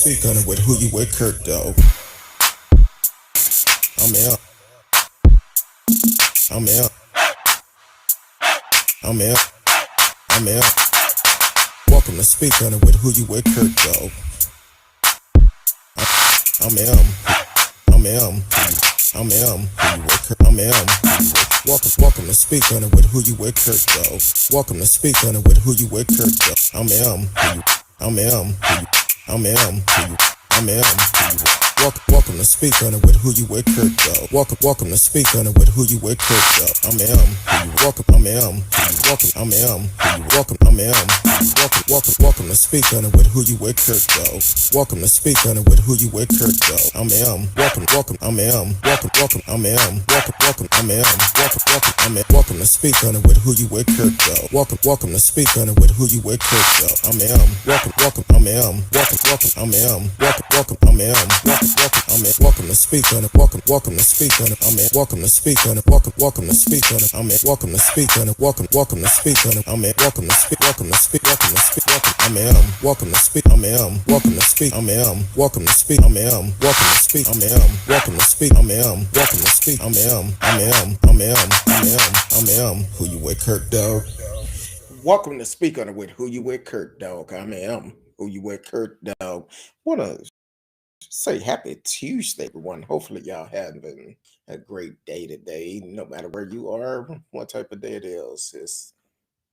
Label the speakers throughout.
Speaker 1: speak on it with who you with, Kurt, though. I'm out. I'm out. I'm out. I'm out. Welcome to speak on it with who you with, Kurt, though. I'm out. I'm out. I'm out. Who you with, Kurt? I'm out. Welcome to speak on it with who you with, Kurt, though. Welcome to speak on it with who you with, Kurt, though. I'm out. I'm out. I'm out. I'm out. Welcome to speak on it with who you with, Kurt, though. Welcome to speak on it with who you with, Kurt, though. I'm welcome. I'm welcome. I'm welcome. I'm welcome to speak on it with who you with, Kurt, though. Welcome to speak on it with who you with, Kurt, though. I'm welcome. I'm welcome. I'm welcome. I'm welcome to speak on it with who you with, Kurt, though. Welcome to speak on it with who you with, Kurt, though. I'm welcome. I'm welcome. I'm welcome. I'm welcome to speak on it. Welcome to speak on it. I'm welcome to speak on it. Welcome to speak on it. I'm welcome to speak on it. Welcome to speak on it. I'm welcome to speak. Welcome to speak. I'm welcome to speak. I'm welcome to speak. I'm welcome to speak. I'm welcome to speak. I'm welcome to speak. I'm welcome to speak. Who you with, Kurt, dog? Welcome to speak on it with who you with, Kurt, dog. Who you with, Kurt, dog. What a say happy Tuesday, everyone. Hopefully y'all having a great day today. No matter where you are, what type of day it is, it's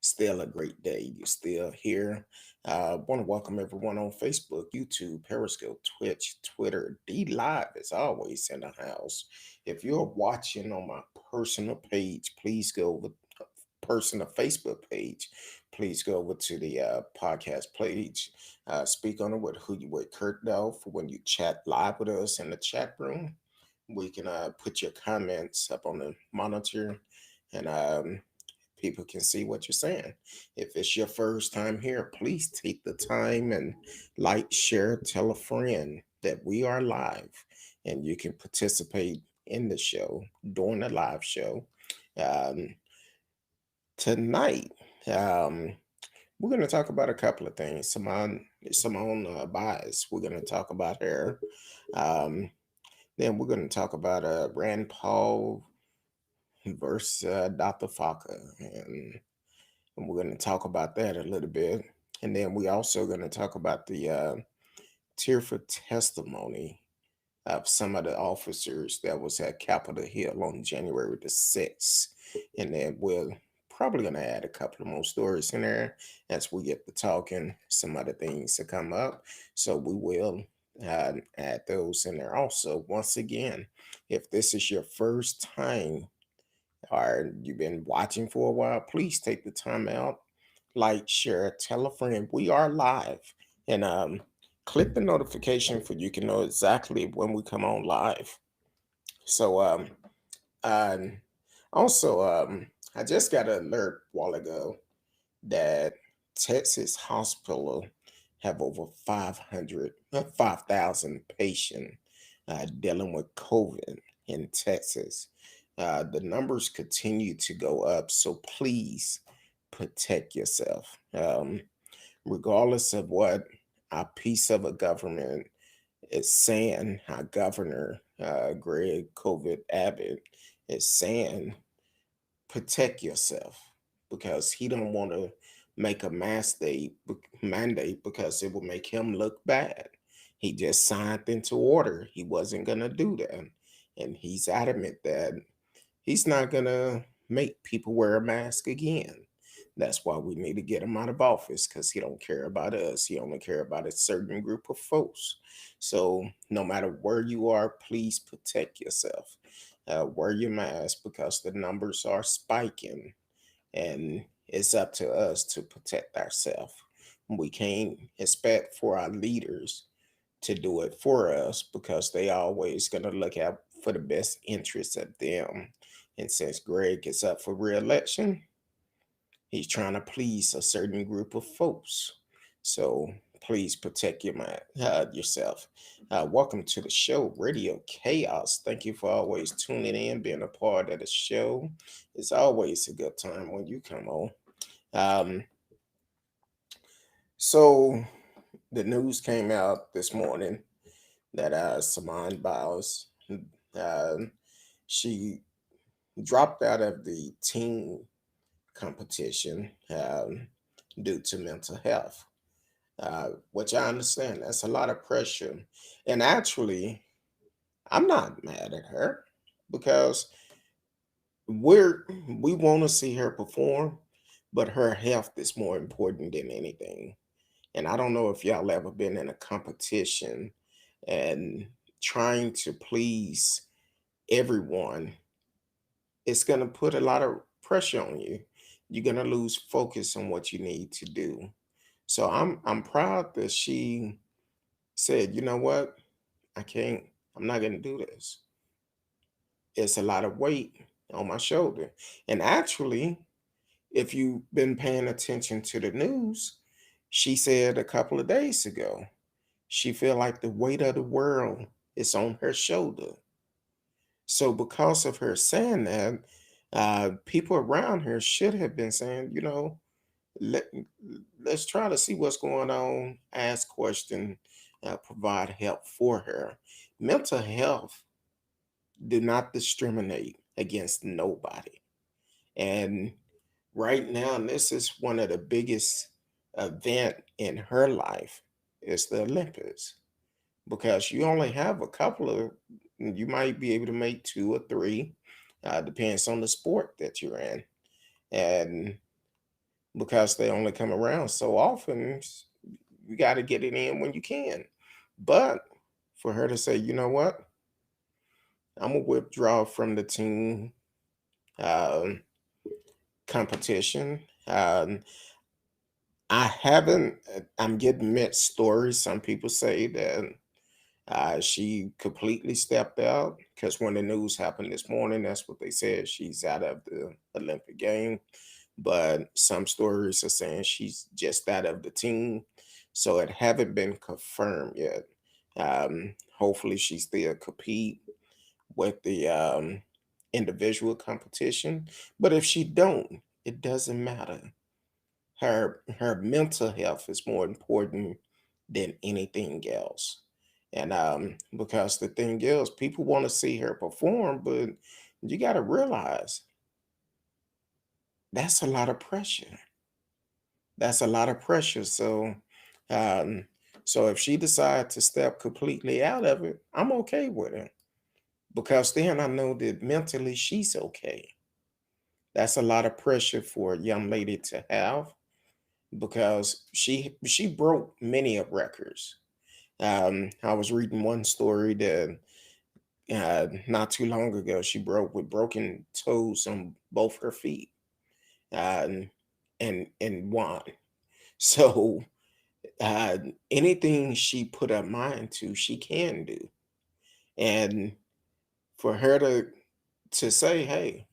Speaker 1: still a great day. You're still here. I want to welcome everyone on Facebook, YouTube, Periscope, Twitch, Twitter. D Live is always in the house. If you're watching on my personal page, please go over personal Facebook page. Please go over to the podcast page. Speak on it with who you with, Kurt, though, for when you chat live with us in the chat room. We can put your comments up on the monitor, and people can see what you're saying. If it's your first time here, please take the time and like, share, tell a friend that we are live, and you can participate in the show during the live show. Um, Tonight, we're going to talk about a couple of things. Simone Biles, we're going to talk about her. Um, then we're going to talk about Rand Paul versus Dr. Fauci, and we're going to talk about that a little bit. And then we also going to talk about the tearful testimony of some of the officers that was at Capitol Hill on January the 6th. And then we're probably going to add a couple of more stories in there as we get to talking, some other things to come up. So we will add those in there also. Once again, if this is your first time or you've been watching for a while, please take the time out, like, share, tell a friend. We are live. And click the notification for you can know exactly when we come on live. So also I just got an alert a while ago that Texas hospital have over 5,000 patients dealing with COVID in Texas. The numbers continue to go up, so please protect yourself. Regardless of what our piece of a government is saying, our governor, Greg COVID Abbott, is saying, protect yourself, because he don't want to make a mandate because it will make him look bad. He just signed into order. He wasn't going to do that. And he's adamant that he's not going to make people wear a mask again. That's why we need to get him out of office, because he don't care about us. He only care about a certain group of folks. So no matter where you are, please protect yourself. Wear your mask, because the numbers are spiking, and it's up to us to protect ourselves. We can't expect for our leaders to do it for us, because they always going to look out for the best interests of them. And since Greg is up for re-election, he's trying to please a certain group of folks. So please protect yourself. Welcome to the show, Radio Chaos. Thank you for always tuning in, being a part of the show. It's always a good time when you come on. So the news came out this morning that Simone Biles, uh, she dropped out of the team competition due to mental health, which I understand. That's a lot of pressure. And actually, I'm not mad at her because we're we want to see her perform, but her health is more important than anything. And I don't know if y'all ever been in a competition and trying to please everyone. It's going to put a lot of pressure on you. You're going to lose focus on what you need to do. So I'm proud that she said, you know what? I can't, I'm not going to do this. It's a lot of weight on my shoulder. And actually, if you've been paying attention to the news, she said a couple of days ago, she feel like the weight of the world is on her shoulder. So because of her saying that, people around her should have been saying, let, let's try to see what's going on, ask questions, provide help for her. Mental health do not discriminate against nobody. And right now, this is one of the biggest event in her life is the Olympics because you only have a couple of, you might be able to make two or three, depends on the sport that you're in. And because they only come around so often, you got to get it in when you can. But for her to say, you know what, I'm going to withdraw from the team um, competition. I haven't, I'm getting mixed stories. Some people say that she completely stepped out because when the news happened this morning, that's what they said. She's out of the Olympic game. But some stories are saying she's just out of the team. So it haven't been confirmed yet. Hopefully she still compete with the individual competition. But if she don't, it doesn't matter. Her mental health is more important than anything else. And because the thing is, people want to see her perform, but you got to realize that's a lot of pressure. That's a lot of pressure. Um, so if she decides to step completely out of it, I'm okay with it because then I know that mentally she's okay. That's a lot of pressure for a young lady to have because she broke many of records. I was reading one story that not too long ago she broke with broken toes on both her feet, uh, and won. So uh, anything she put her mind to, she can do. And for her to say, "Hey,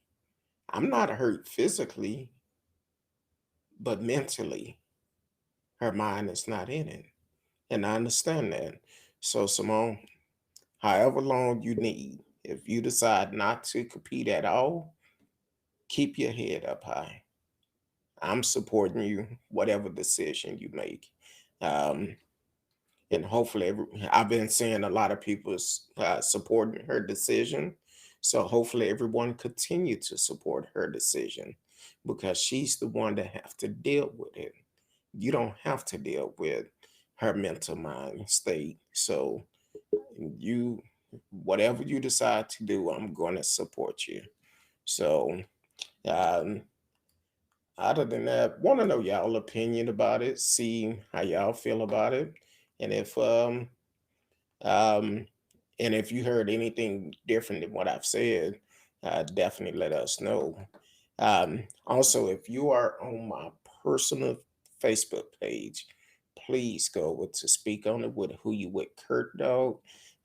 Speaker 1: I'm not hurt physically, but mentally, her mind is not in it," and I understand that. So Simone, however long you need, if you decide not to compete at all, keep your head up high. I'm supporting you, whatever decision you make. Um, and hopefully, I've been seeing a lot of people supporting her decision. So hopefully, everyone continue to support her decision because she's the one that have to deal with it. You don't have to deal with her mental mind state. So you, whatever you decide to do, I'm going to support you. So um, other than that, want to know y'all opinion about it, see how y'all feel about it, and um, if you heard anything different than what I've said, definitely let us know. Also, if you are on my personal Facebook page, please go over to speak on it with who you with Kurt Dog.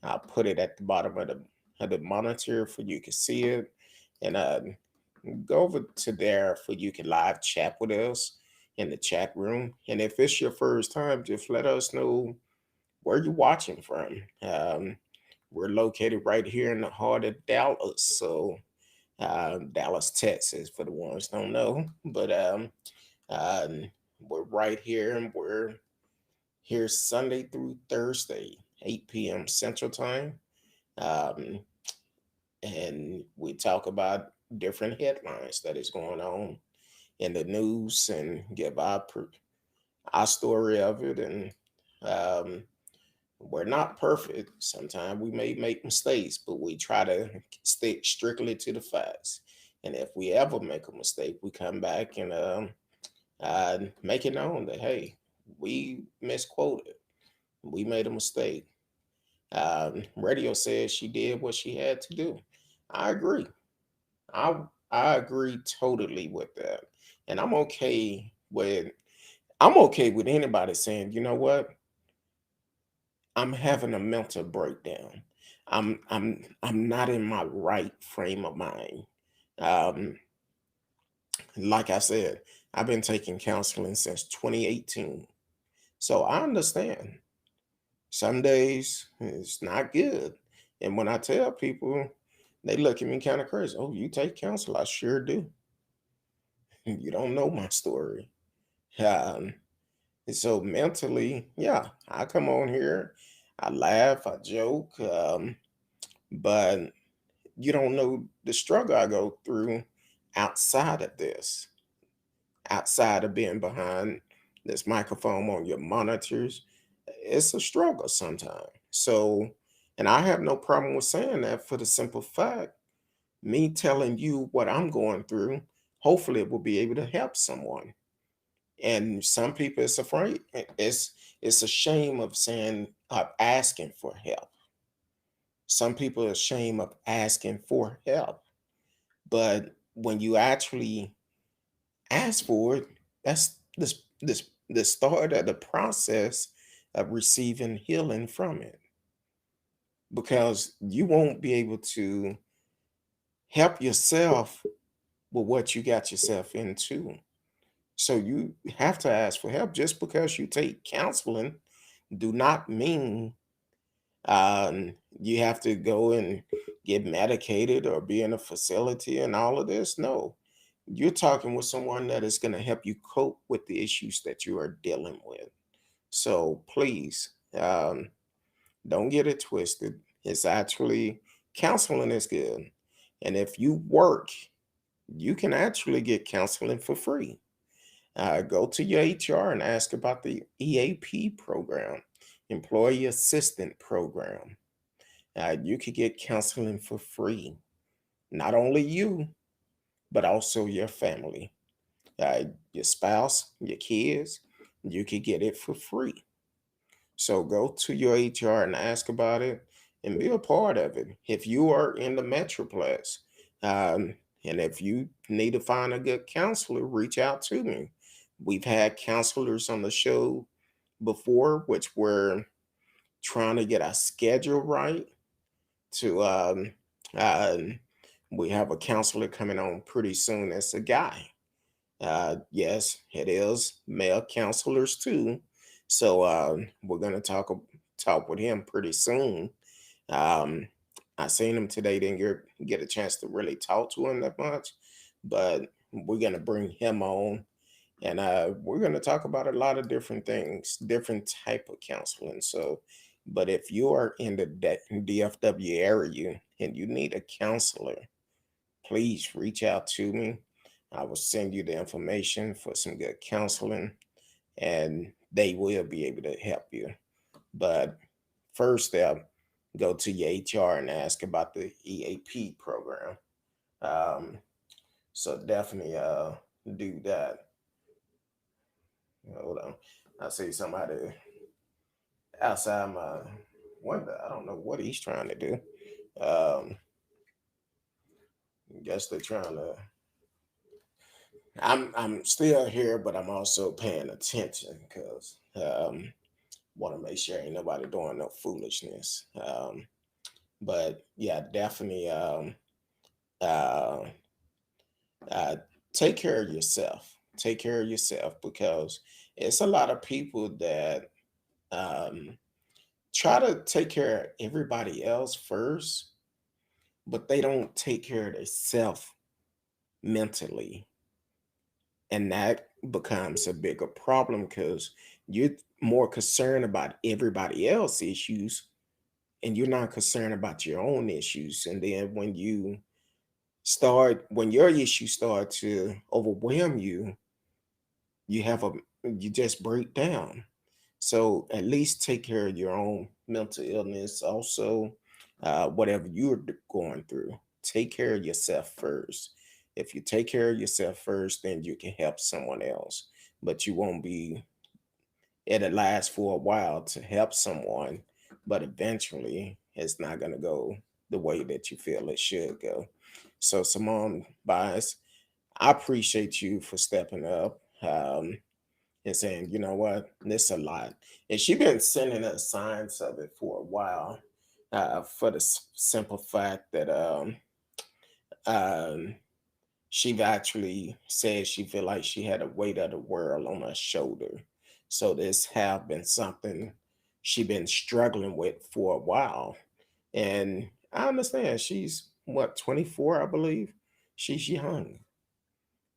Speaker 1: I'll put it at the bottom of the monitor for you can see it, and go over to there for you can live chat with us in the chat room. And if it's your first time, just let us know where you're watching from. We're located right here in the heart of Dallas, so Dallas, Texas, for the ones don't know. But we're right here, and we're here Sunday through Thursday, 8 p.m. Central Time. Um, and we talk about different headlines that is going on in the news and give our story of it. And um, we're not perfect. Sometimes we may make mistakes, but we try to stick strictly to the facts. And if we ever make a mistake, we come back and make it known that, hey, we misquoted, we made a mistake. Radio says she did what she had to do. I agree. I I agree totally with that, and I'm okay with anybody saying, you know what, I'm having a mental breakdown. I'm not in my right frame of mind. Um, like I said, I've been taking counseling since 2018, so I understand. Some days it's not good, and when I tell people, they look at me kind of crazy. Oh, you take counsel? I sure do. You don't know my story. Um, and so mentally, yeah, I come on here, I laugh, I joke, but you don't know the struggle I go through outside of this, outside of being behind this microphone on your monitors. It's a struggle sometimes. So, and I have no problem with saying that for the simple fact, me telling you what I'm going through, hopefully it will be able to help someone. And some people it's afraid. It's a shame of saying of asking for help. Some people are ashamed of asking for help. But when you actually ask for it, that's the start of the process of receiving healing from it. Because you won't be able to help yourself with what you got yourself into. So you have to ask for help. Just because you take counseling do not mean you have to go and get medicated or be in a facility and all of this. No, you're talking with someone that is going to help you cope with the issues that you are dealing with. So please, don't get it twisted. It's actually counseling is good. And if you work, you can actually get counseling for free. Go to your HR and ask about the EAP program, Employee Assistant Program. You could get counseling for free. Not only you, but also your family, your spouse, your kids. You could get it for free. So go to your HR and ask about it and be a part of it. If you are in the Metroplex, um, and if you need to find a good counselor, reach out to me. We've had counselors on the show before, which were trying to get our schedule right. To um, we have a counselor coming on pretty soon. It's a guy. Yes, it is male counselors too. So we're gonna talk with him pretty soon. Um, I seen him today. Didn't get a chance to really talk to him that much, but we're gonna bring him on, and we're gonna talk about a lot of different things, different type of counseling. So, but if you are in the DFW area and you need a counselor, please reach out to me. I will send you the information for some good counseling, and they will be able to help you. But first step, go to your HR and ask about the EAP program. Um, so definitely do that. Hold on. I see somebody outside my window. I don't know what he's trying to do. Um, guess they're trying to. I'm still here, but I'm also paying attention because want to make sure ain't nobody doing no foolishness. But yeah, definitely uh, uh, take care of yourself. Take care of yourself because it's a lot of people that um, try to take care of everybody else first, but they don't take care of themselves mentally, and that becomes a bigger problem because you more concerned about everybody else's issues, and you're not concerned about your own issues. And then when your issues start to overwhelm you, you have a you just break down. So at least take care of your own mental illness. Also, whatever you're going through, take care of yourself first. If you take care of yourself first, then you can help someone else. But you won't be, it'll last for a while to help someone, but eventually it's not going to go the way that you feel it should go. So, Simone Biles, I appreciate you for stepping up. And saying, you know what, this a lot. And she been sending us signs of it for a while, for the simple fact that um, she actually said she feel like she had a weight of the world on her shoulder. So this have been something she been struggling with for a while. And I understand she's what, 24, I believe. She's young.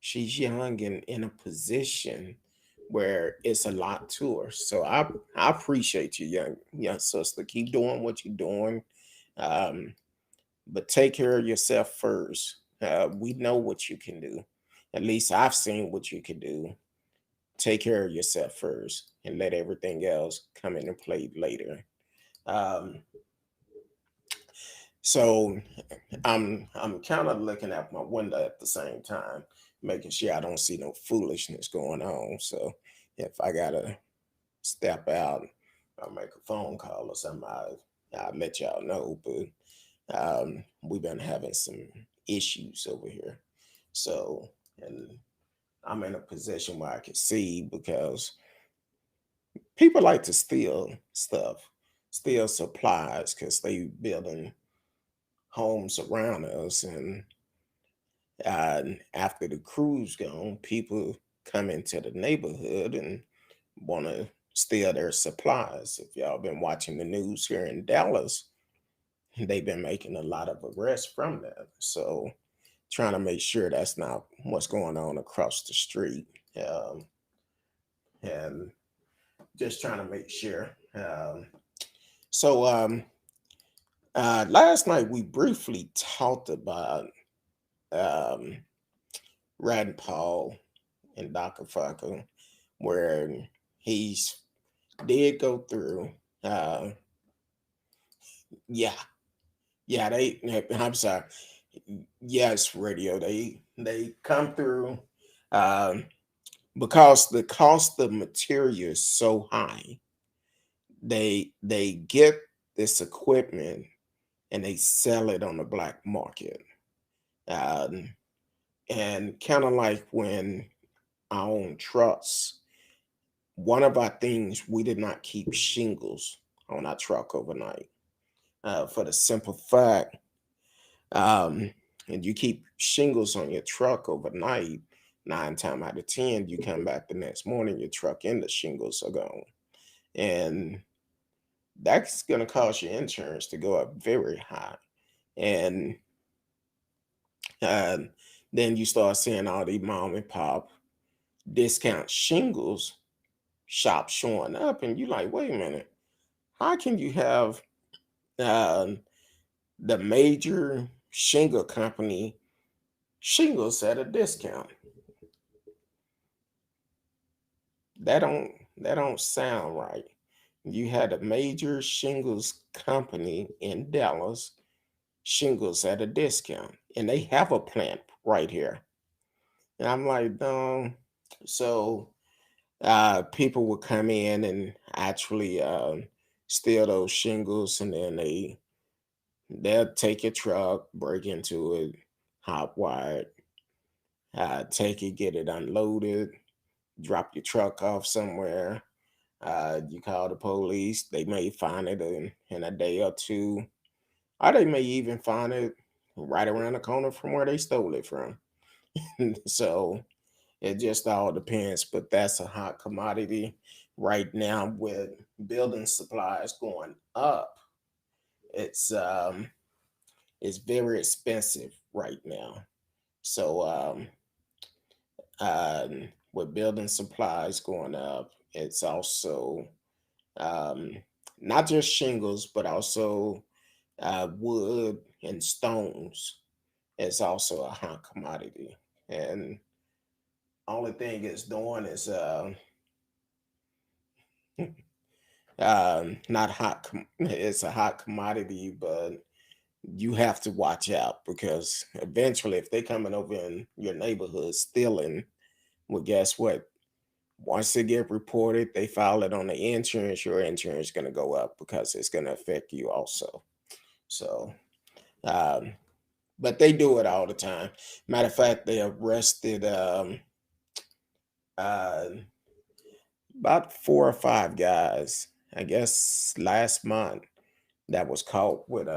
Speaker 1: She's young and in a position where it's a lot to her. So I appreciate you, young sister. Keep doing what you're doing, um, but take care of yourself first. We know what you can do. At least I've seen what you can do. Take care of yourself first, and let everything else come into play later. Um, so I'm kind of looking out my window at the same time, making sure I don't see no foolishness going on. So if I gotta step out or make a phone call or something, I'll let y'all know. But we've been having some issues over here. So, and I'm in a position where I can see because people like to steal stuff, steal supplies because they building homes around us. And after the crew's gone, people come into the neighborhood and want to steal their supplies. If y'all been watching the news here in Dallas, they've been making a lot of arrests from that. So trying to make sure that's not what's going on across the street. Um, and just trying to make sure. So last night we briefly talked about um, Rand Paul and Dr. Fucker, where he's did go through. Uh, yeah, yeah, I'm sorry. Yes, radio. They come through um, because the cost of material is so high. They get this equipment and they sell it on the black market. Um, and kind of like when I own trucks, one of our things, we did not keep shingles on our truck overnight, for the simple fact, um, and you keep shingles on your truck overnight, 9 times out of 10, you come back the next morning, your truck and the shingles are gone. And that's going to cause your insurance to go up very high. And uh, then you start seeing all these mom and pop discount shingles shops showing up, and you're like, wait a minute, how can you have um, the major shingle company shingles at a discount? That don't sound right. You had a major shingles company in Dallas, shingles at a discount, and they have a plant right here. And I'm like, no. So people would come in and actually steal those shingles, and then they'll take your truck, break into it, hot wire it, take it, get it unloaded, drop your truck off somewhere. You call the police, they may find it in a day or two, or they may even find it right around the corner from where they stole it from. So it just all depends, but that's a hot commodity right now with building supplies going up. It's it's very expensive right now. So with building supplies going up, it's also Um, Not just shingles, but also wood and stones is also a hot commodity. And only thing it's doing is not it's a hot commodity, but you have to watch out because eventually, if they coming over in your neighborhood stealing, well, guess what? Once they get reported, they file it on the insurance. Your insurance is going to go up because it's going to affect you also. So, um, but they do it all the time. Matter of fact, they arrested uh, about 4 or 5 guys, I guess, last month that was caught with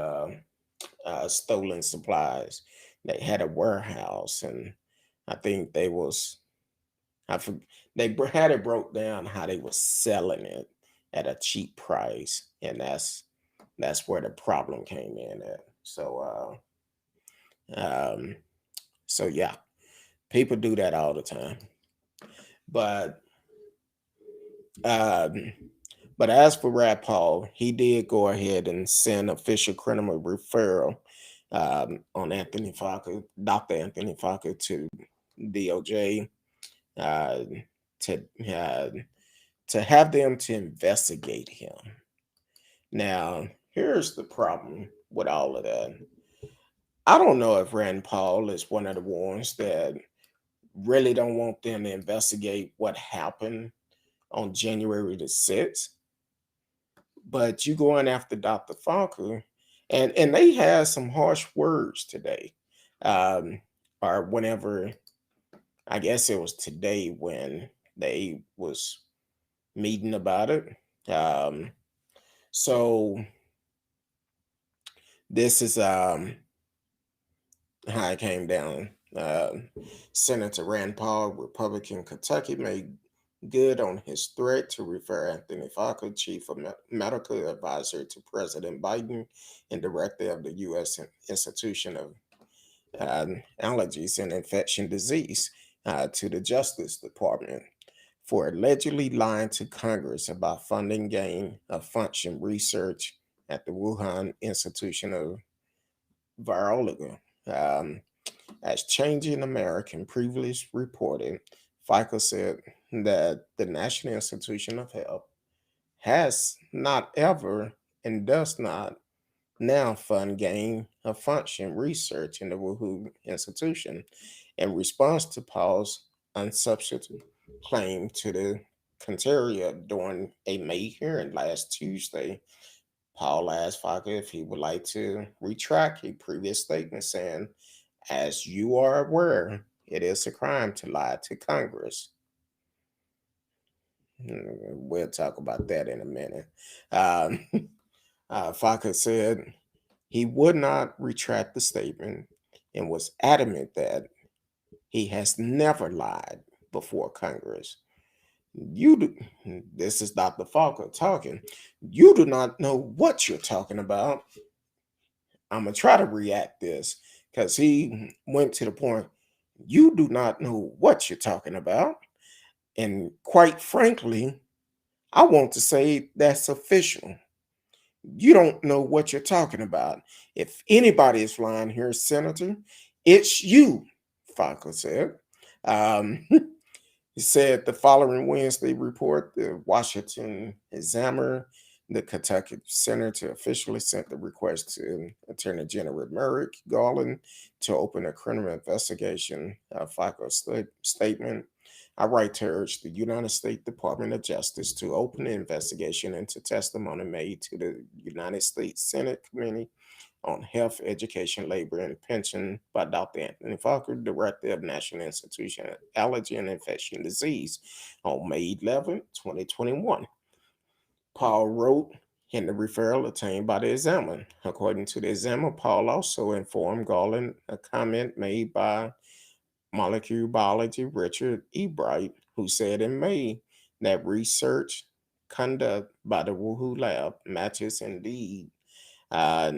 Speaker 1: stolen supplies. They had a warehouse, and I think they was I for, had it broke down how they was selling it at a cheap price, and that's where the problem came in at. Um, so yeah, people do that all the time, but um, but as for Rat Paul, he did go ahead and send official criminal referral on Anthony Falker, Dr. Anthony Falker, to DOJ uh, to uh, to have them to investigate him. Now, here's the problem with all of that. I don't know if Rand Paul is one of the ones that really don't want them to investigate what happened on January the 6th, but you going after Dr. Falker, and they had some harsh words today, um, or whenever, I guess it was today when they was meeting about it. Um, so this is how it came down. Senator Rand Paul, Republican Kentucky, made good on his threat to refer Anthony Fauci, chief of medical advisor to President Biden and director of the U.S. Institution of Allergies and Infection Disease, to the Justice Department for allegedly lying to Congress about funding gain of function research at the Wuhan Institution of Virology. Um, as Changing American previously reported, FICA said that the National Institution of Health has not ever and does not now fund gain of function research in the Wuhan institution in response to Paul's unsubstantiated claim to the contrary during a May hearing last Tuesday. Paul asked Faga if he would like to retract a previous statement saying, as you are aware, it is a crime to lie to Congress. We'll talk about that in a minute. Um, Faga said he would not retract the statement and was adamant that he has never lied before Congress. You do, this is Dr. Falker talking. You do not know what you're talking about. I'm gonna try to react this because he went to the point. You do not know what you're talking about, and quite frankly, I want to say that's official. You don't know what you're talking about. If anybody is flying here, Senator, it's you, Falco said. Um, he said the following Wednesday report, the Washington Examiner, the Kentucky Senator officially sent the request to Attorney General Merrick Garland to open a criminal investigation. Falco's statement, I write to urge the United States Department of Justice to open an investigation into testimony made to the United States Senate Committee on Health, Education, Labor, and Pension by Dr. Anthony Falker, Director of National Institution of Allergy and Infection Disease, on May 11, 2021. Paul wrote in the referral obtained by the examiner. According to the examiner, Paul also informed Garland a comment made by molecular biology Richard E. Bright, who said in May that research conduct by the Wuhan lab matches indeed uh,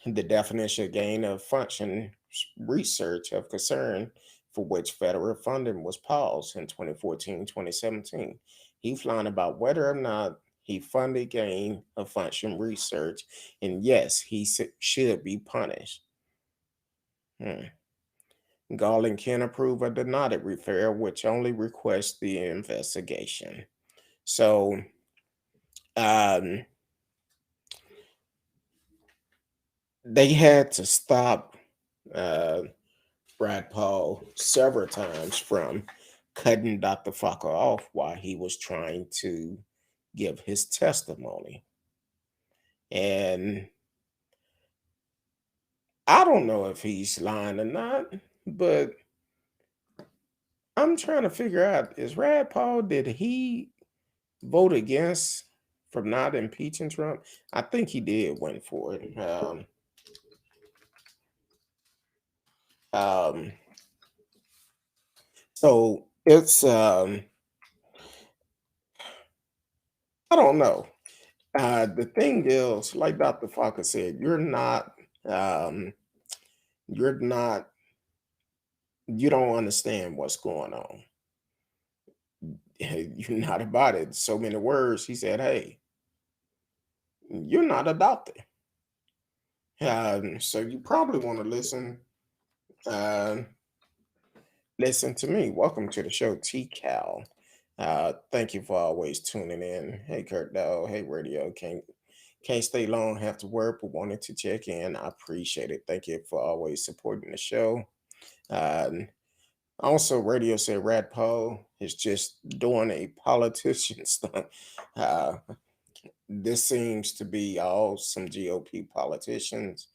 Speaker 1: the definition of gain of function research of concern for which federal funding was paused in 2014 2017. He's lying about whether or not He funded gain of function research, and yes, should be punished. Hmm. Galling can approve or deny the referral, which only requests the investigation. So, um, they had to stop uh, Brad Paul several times from cutting Dr. Fokker off while he was trying to give his testimony. And I don't know if he's lying or not, but I'm trying to figure out, is Rad Paul, did he vote against from not impeaching Trump? I think he did win for it. Um, so it's I don't know. The thing is, like Dr. Fokker said, um, you're not, you don't understand what's going on. You're not about it. So many words. He said, "Hey, you're not a doctor." So you probably want to uh, listen to me. Welcome to the show, T Cal. Thank you for always tuning in. Hey, Kurt Dog. Hey, Radio. Can't stay long. Have to work, but wanted to check in. I appreciate it. Thank you for always supporting the show. Um, Also, Radio said Rad Paul is just doing a politician stunt. Uh, this seems to be all some GOP politicians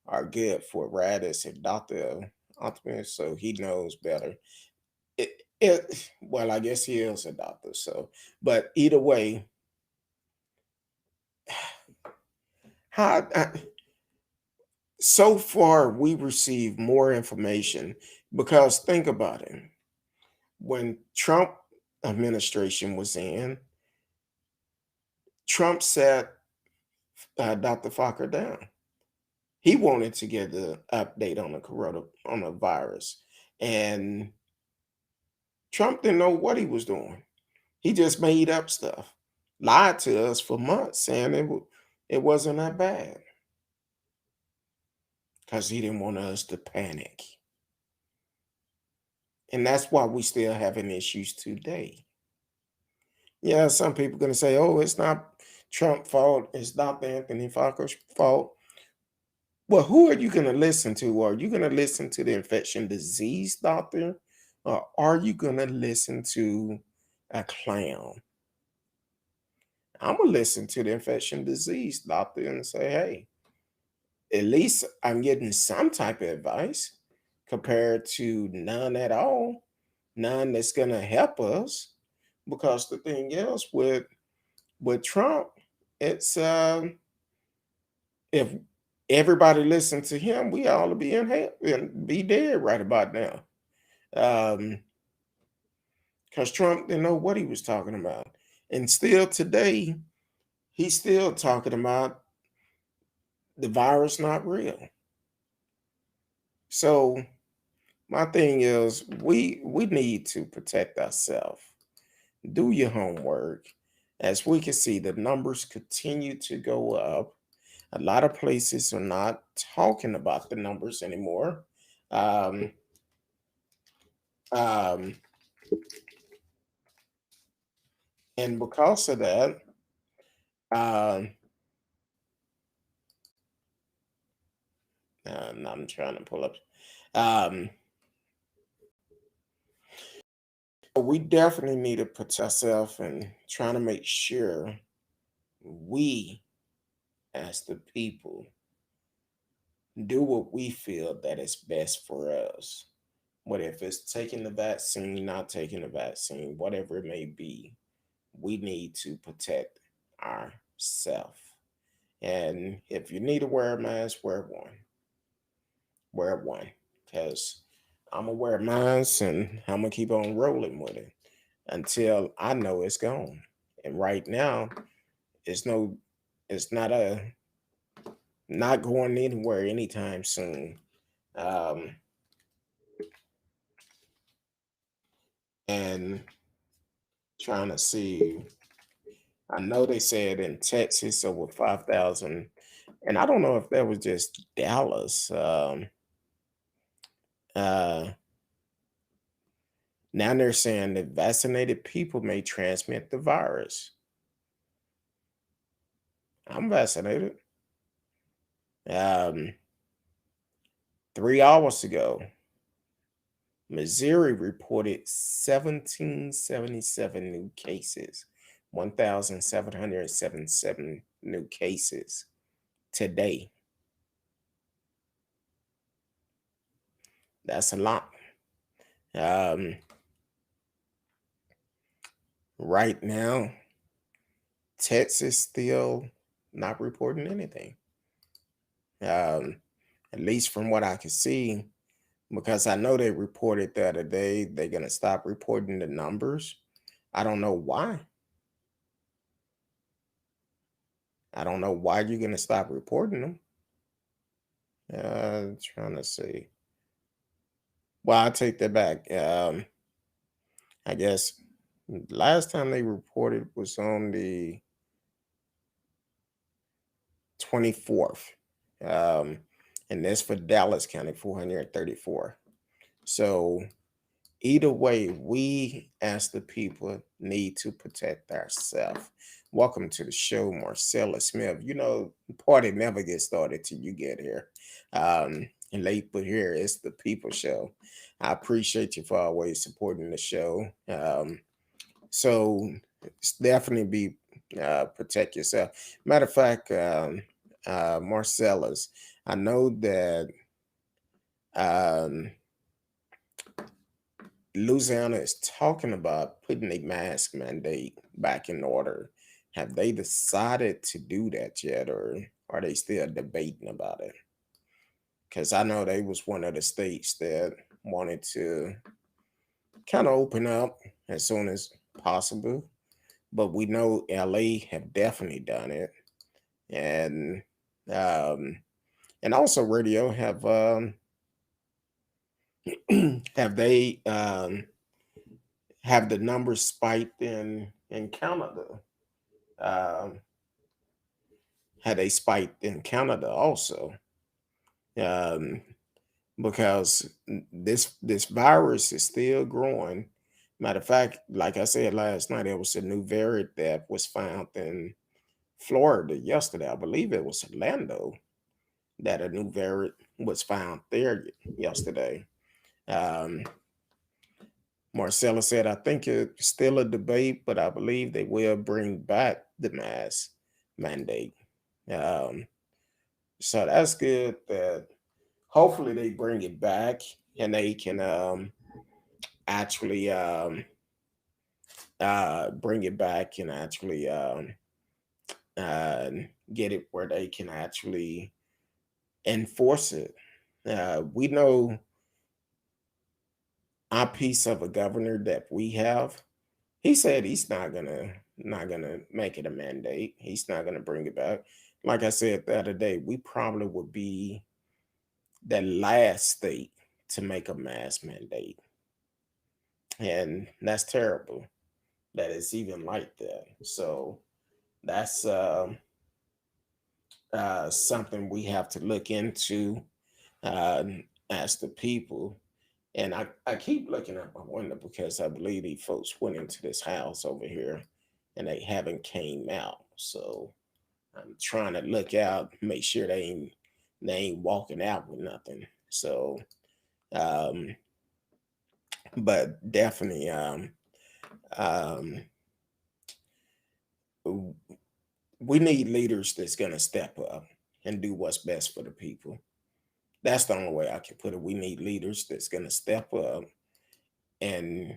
Speaker 1: are good for Rad as a doctor optimist, so he knows better. Well, I guess he is a doctor, so but either way, how so far we receive more information because think about it. When Trump administration was in, Trump sat Dr. Fokker down. He wanted to get the update on the coronavirus, and Trump didn't know what he was doing. He just made up stuff, lied to us for months, saying it wasn't that bad because he didn't want us to panic, and that's why we still having issues today. Yeah, some people gonna say, "Oh, it's not Trump fault. It's not Anthony Fauci's fault." Well, who are you going to listen to? Are you going to listen to the infection disease doctor? Or are you going to listen to a clown? I'm going to listen to the infection disease doctor and say, hey, at least I'm getting some type of advice compared to none at all, none that's going to help us. Because the thing is, with Trump, it's if everybody listened to him, we all be in hell and be dead right about now. Because Trump didn't know what he was talking about. And still today, he's still talking about the virus not real. So my thing is we need to protect ourselves. Do your homework. As we can see, the numbers continue to go up. A lot of places are not talking about the numbers anymore. Um, um, and because of that, um, and I'm trying to pull up. Um, we definitely need to protect ourselves and trying to make sure we, as the people, do what we feel that is best for us. What if it's taking the vaccine, not taking the vaccine, whatever it may be, we need to protect ourselves. And if you need to wear a mask, wear one. Wear one. Because I'm gonna wear mine and I'm gonna keep on rolling with it until I know it's gone. And right now, it's no, it's not going anywhere anytime soon. Um, and trying to see. I know they said in Texas over 5,000, and I don't know if that was just Dallas. Uh, Now they're saying that vaccinated people may transmit the virus. I'm vaccinated. Um, 3 hours ago, Missouri reported 1,777 new cases, 1,777 new cases today. That's a lot. Um, right now, Texas still not reporting anything. Um, at least from what I can see, because I know they reported the other day they're gonna stop reporting the numbers. I don't know why. I don't know why you're gonna stop reporting them. Trying to see. Well, I take that back. I guess last time they reported was on the 24th. Um, and that's for Dallas County, 434. So either way, we as the people need to protect ourselves. Welcome to the show, Marcella Smith. You know, the party never gets started till you get here. And late but here, it's the people show. I appreciate you for always supporting the show. So it's definitely be protect yourself. Matter of fact, Marcella's, I know that um, Louisiana is talking about putting a mask mandate back in order. Have they decided to do that yet, or are they still debating about it? Because I know they was one of the states that wanted to kind of open up as soon as possible, but we know LA have definitely done it, and um, and also radio have they have the numbers spiked in Canada. Um, had they spiked in Canada also, um, because this virus is still growing. Matter of fact, like I said last night, there was a new variant that was found in Florida yesterday. I believe it was Orlando that a new variant was found there yesterday. Um, Marcella said, I think it's still a debate, but I believe they will bring back the mask mandate. Um, so that's good that hopefully they bring it back and they can actually bring it back and actually uh, get it where they can actually enforce it. We know our piece of a governor that we have. He said he's not gonna make it a mandate. He's not gonna bring it back. Like I said the other day, we probably would be the last state to make a mask mandate, and that's terrible that it's even like that. So that's something we have to look into uh, as the people. And I keep looking out my window because I believe these folks went into this house over here and they haven't came out. So I'm trying to look out, make sure they ain't walking out with nothing. So um but definitely um we need leaders that's gonna step up and do what's best for the people. That's the only way I can put it. We need leaders that's gonna step up and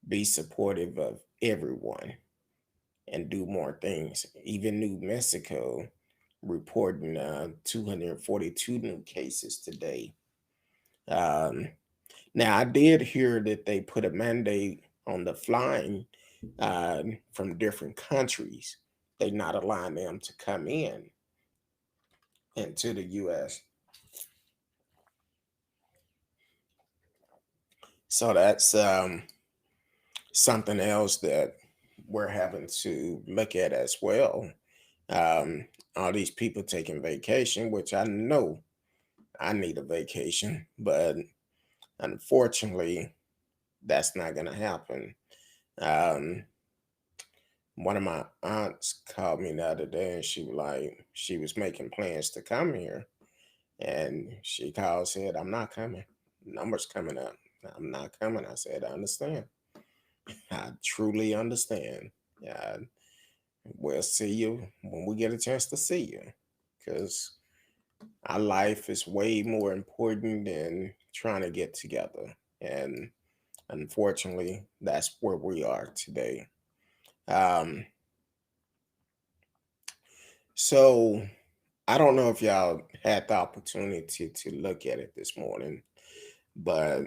Speaker 1: be supportive of everyone and do more things. Even New Mexico reporting 242 new cases today. Um, Now, I did hear that they put a mandate on the flying from different countries. They not allowing them to come in into the U.S. So that's something else that we're having to look at as well. Um, all these people taking vacation, which I know I need a vacation, but unfortunately, that's not going to happen. Um, One of my aunts called me the other day and she was making plans to come here. And she called, said, I'm not coming. Numbers coming up. I'm not coming. I said, I understand. I truly understand. Yeah, we'll see you when we get a chance to see you. Because our life is way more important than trying to get together. And unfortunately, that's where we are today. Um, so I don't know if y'all had the opportunity to look at it this morning, but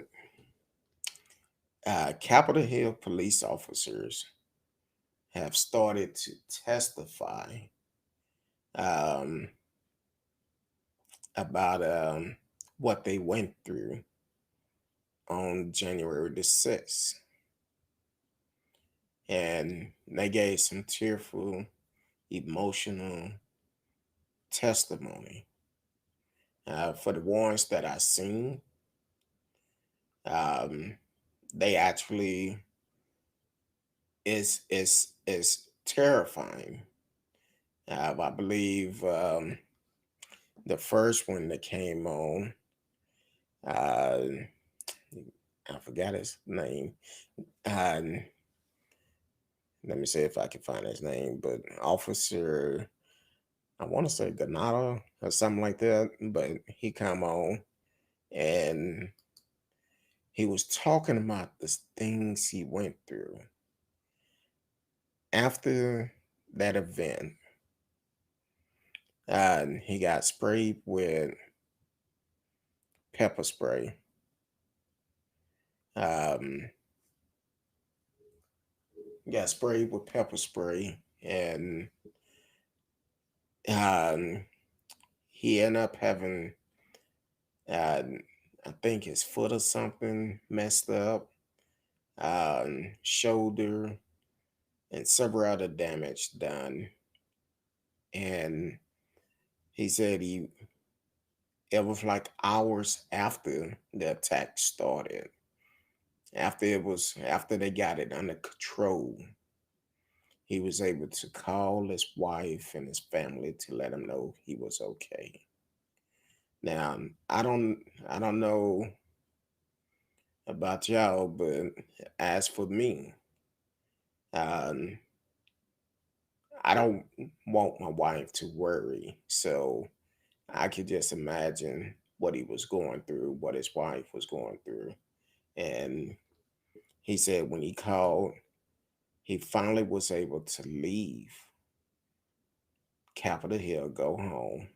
Speaker 1: Capitol Hill police officers have started to testify um, about what they went through on January the 6th. And they gave some tearful, emotional testimony. For the ones that I seen, um, they actually is terrifying. I believe the first one that came on, uh, I forgot his name. Um, Let me see if I can find his name, but Officer, I want to say Ganado or something like that. But he come on and he was talking about the things he went through after that event. He got sprayed with pepper spray. Um, got sprayed with pepper spray, and um, he ended up having, uh, I think, his foot or something messed up, shoulder, and several other damage done. And he said it was like hours after the attack started, after they got it under control, he was able to call his wife and his family to let him know he was okay. Now, I don't know about y'all, but as for me, um, I don't want my wife to worry. So I could just imagine what he was going through, what his wife was going through. And he said when he called, he finally was able to leave Capitol Hill, go home.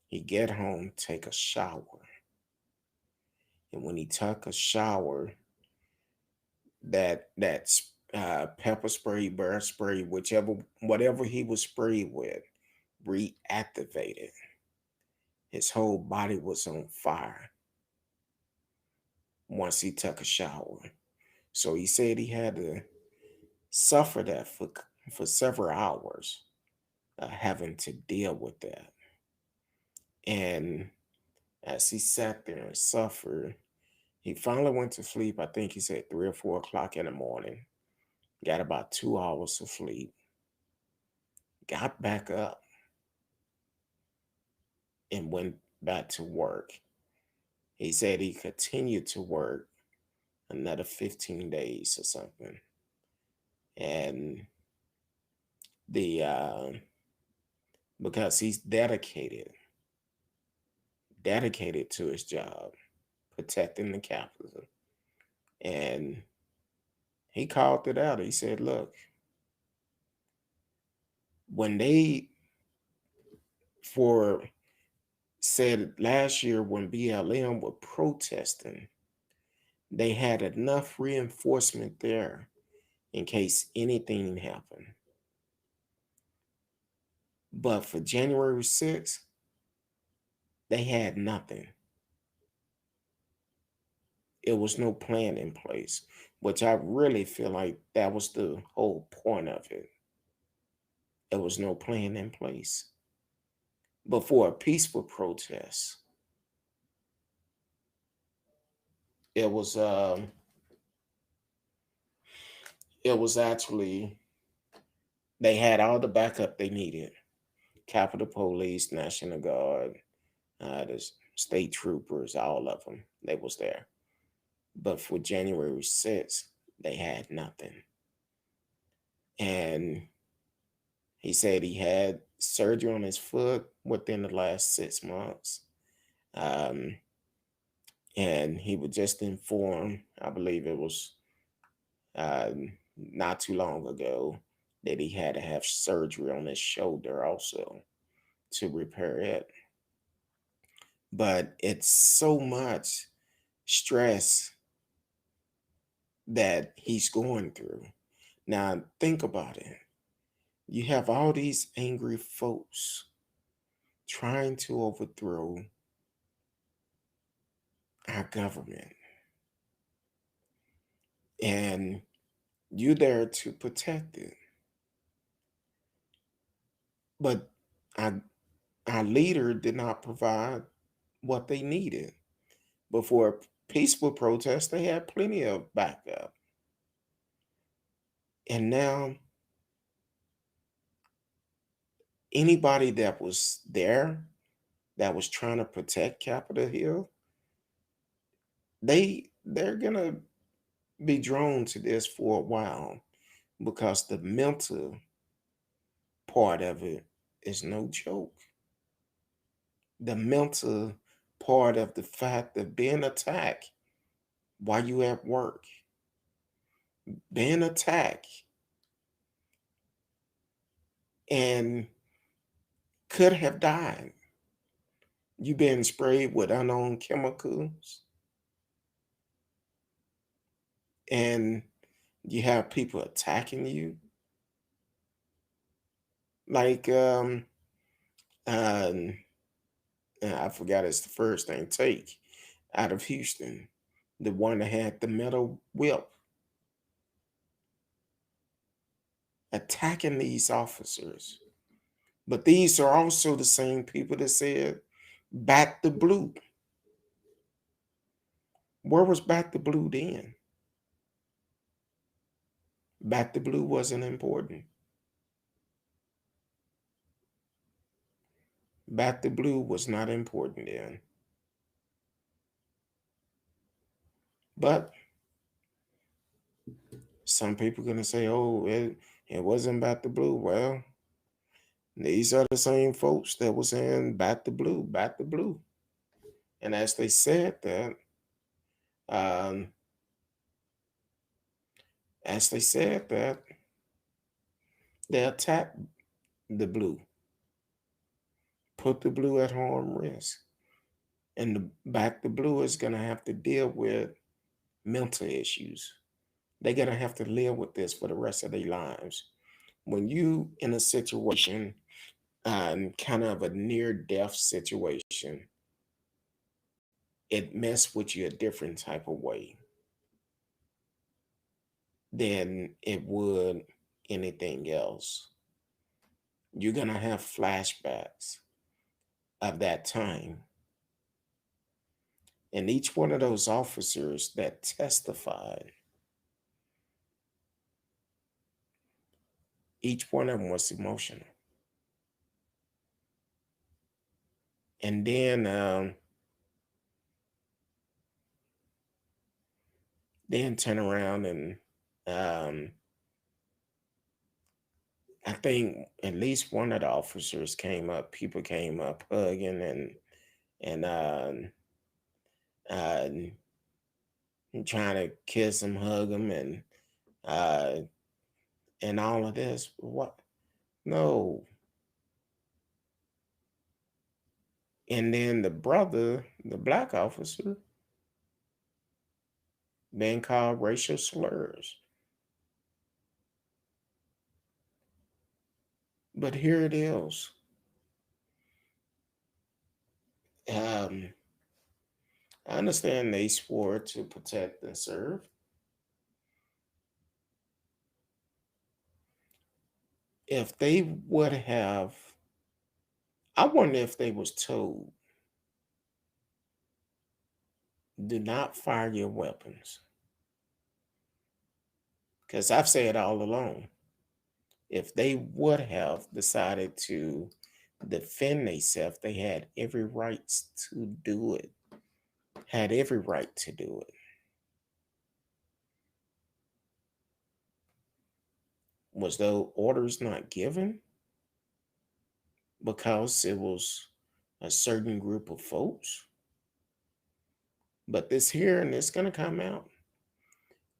Speaker 1: He get home, take a shower. And when he took a shower, that pepper spray, bear spray, whatever he was sprayed with, reactivated. His whole body was on fire once he took a shower. So he said he had to suffer that for several hours, having to deal with that. And as he sat there and suffered, he finally went to sleep. I think he said 3 or 4 o'clock in the morning. Got about 2 hours of sleep. Got back up and went back to work. He said he continued to work another 15 days or something. And the because he's dedicated to his job, protecting the capital. And he called it out. He said, look, when they for said last year when BLM were protesting, they had enough reinforcement there in case anything happened. But for January 6th, they had nothing. It was no plan in place. which I really feel like that was the whole point of it. There was no plan in place. But for a peaceful protest, it was it was actually they had all the backup they needed. Capitol Police, National Guard, the state troopers, all of them, they was there. But for January 6th, they had nothing. And he said he had surgery on his foot within the last 6 months. Um, and he was just informed, I believe it was uh, not too long ago, that he had to have surgery on his shoulder also to repair it. But it's so much stress that he's going through. Now, think about it. You have all these angry folks trying to overthrow our government, and you're there to protect it. But our, our leader did not provide what they needed. Before a peaceful protest, they had plenty of backup. And now, anybody that was there that was trying to protect Capitol Hill, they're gonna be drawn to this for a while because the mental part of it is no joke. The mental part of the fact of being attacked while you at work, being attacked and could have died. You been sprayed with unknown chemicals, and you have people attacking you. Like um I forgot it's the first thing, take out of Houston, the one that had the metal whip, attacking these officers. But these are also the same people that said, back the blue. Where was back the blue then? Back the blue wasn't important. Back the blue was not important then. But some people gonna say, oh, it wasn't back the blue. Well, these are the same folks that was saying back the blue, back the blue. And as they said that, um, as they said that, they attacked the blue, put the blue at harm risk. And back the blue is gonna have to deal with mental issues. They're gonna have to live with this for the rest of their lives. When you in a situation, kind of a near death situation, it mess with you a different type of way than it would anything else. You're gonna have flashbacks of that time. And each one of those officers that testified, each one of them was emotional. And then turn around and um, I think at least one of the officers came up. People came up hugging and uh, trying to kiss him, hug him, uh, and all of this. What? No. And then the brother, the black officer, being called racial slurs. But here it is. Um, I understand they swore to protect and serve, if they would have, I wonder if they was told, do not fire your weapons. Because I've said all along, if they would have decided to defend themselves, they had every right to do it. Had every right to do it. Was those orders not given because it was a certain group of folks? But this hearing is going to come out.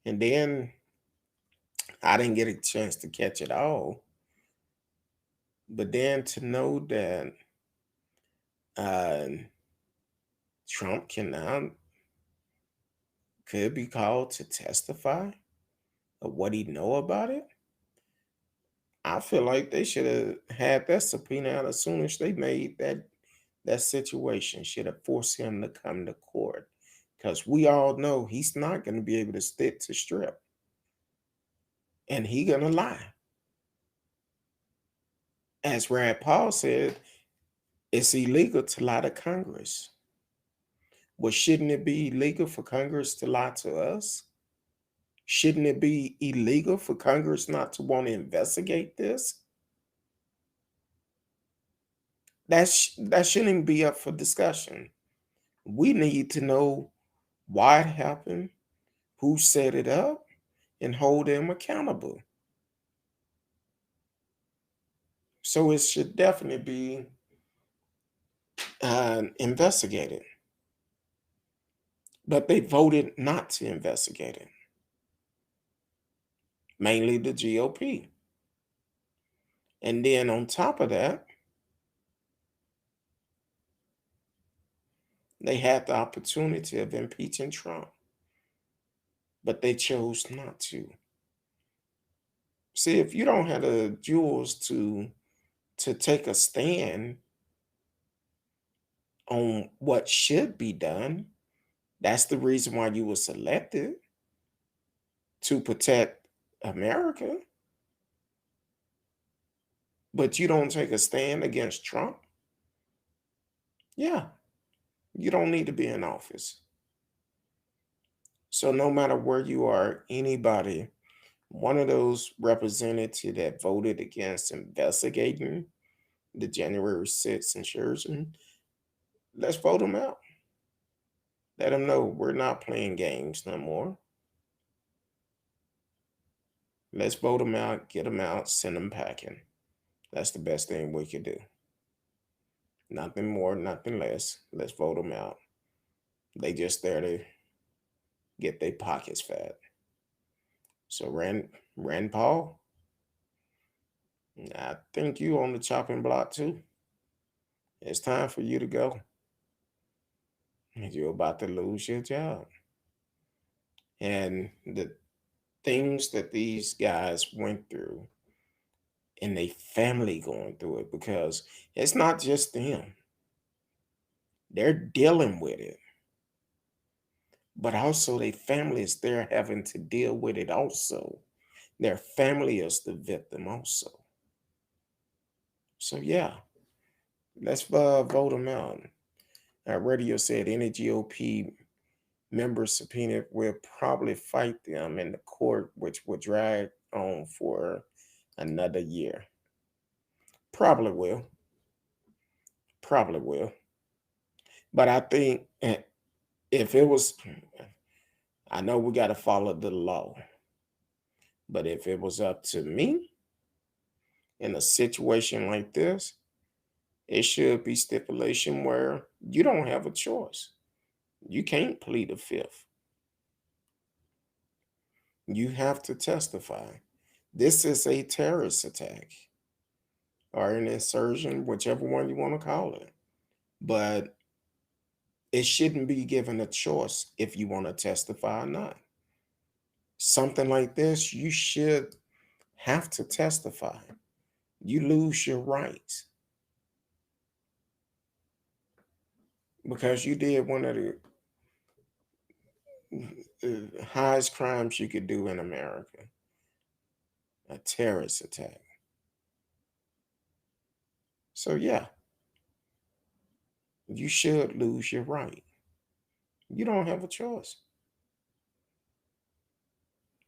Speaker 1: And then I didn't get a chance to catch it all. But then to know that uh, Trump could be called to testify of what he know about it, I feel like they should have had that subpoena out as soon as they made that situation. Should have forced him to come to court, because we all know he's not going to be able to stick to strip, and he gonna lie. As Rand Paul said, it's illegal to lie to Congress. Well, shouldn't it be illegal for Congress to lie to us? Shouldn't it be illegal for Congress not to want to investigate this? That shouldn't be up for discussion. We need to know why it happened, who set it up, and hold them accountable. So it should definitely be investigated. But they voted not to investigate it, mainly the GOP. And then on top of that, they had the opportunity of impeaching Trump, but they chose not to. See, if you don't have the jewels to take a stand on what should be done, that's the reason why you were selected, to protect America. But you don't take a stand against Trump, yeah, you don't need to be in office. So no matter where you are, anybody, one of those representatives that voted against investigating the January 6th insurrection, let's vote them out. Let them know we're not playing games no more. Let's vote them out, get them out, send them packing. That's the best thing we could do. Nothing more, nothing less. Let's vote them out. They just there to get their pockets fat. So Rand Paul, I think you on the chopping block too. It's time for you to go. You're about to lose your job. And the things that these guys went through, and they family going through it, because it's not just them. They're dealing with it. But also their family is there having to deal with it also. Their family is the victim also. So yeah, let's vote them out. Radio said any GOP member subpoenaed will probably fight them in the court, which will drag on for another year. Probably will. Probably will. But I think if it was, I know we got to follow the law. But if it was up to me in a situation like this, it should be stipulation where you don't have a choice. You can't plead the fifth. You have to testify. This is a terrorist attack or an insurgent, whichever one you want to call it. But it shouldn't be given a choice if you want to testify or not. Something like this, you should have to testify. You lose your rights because you did one of the highest crimes you could do in America, a terrorist attack. So, yeah, you should lose your right. You don't have a choice.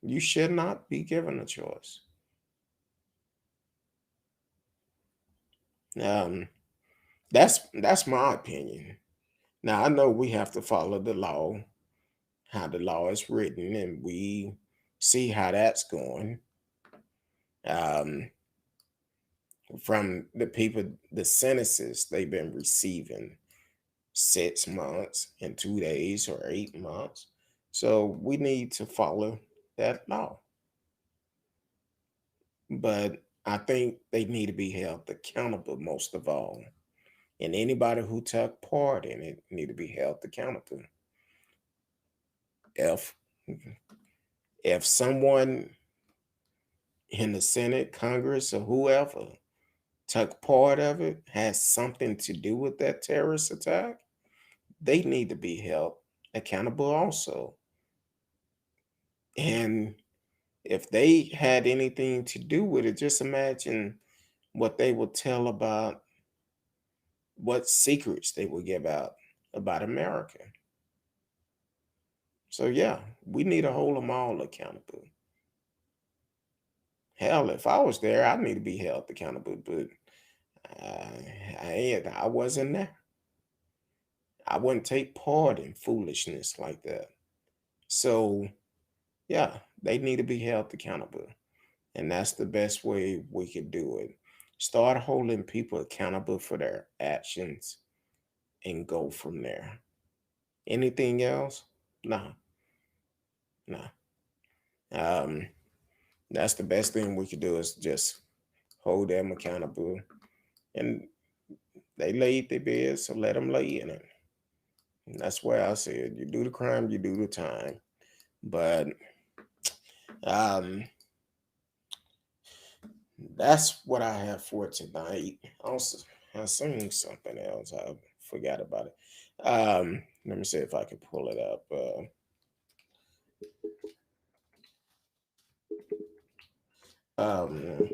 Speaker 1: You should not be given a choice. Um, that's my opinion. Now I know we have to follow the law, how the law is written, and we see how that's going. Um, from the people, the sentences they've been receiving 6 months and 2 days or 8 months. So we need to follow that law. But I think they need to be held accountable most of all. And anybody who took part in it need to be held accountable. If if someone in the Senate, Congress, or whoever took part of it has something to do with that terrorist attack, they need to be held accountable also. And if they had anything to do with it, just imagine what they would tell about what secrets they would give out about America. So, yeah, we need to hold them all accountable. Hell, if I was there, I need to be held accountable, but I wasn't there. I wouldn't take part in foolishness like that. So, yeah, they need to be held accountable. And that's the best way we could do it. Start holding people accountable for their actions and go from there. Anything else? Nah, nah. Um, that's the best thing we could do is just hold them accountable. And they laid their bed, so let them lay in it. And that's why I said, you do the crime, you do the time. But um, that's what I have for tonight. Also, I seen something else. I forgot about it. Let me see if I can pull it up. Um,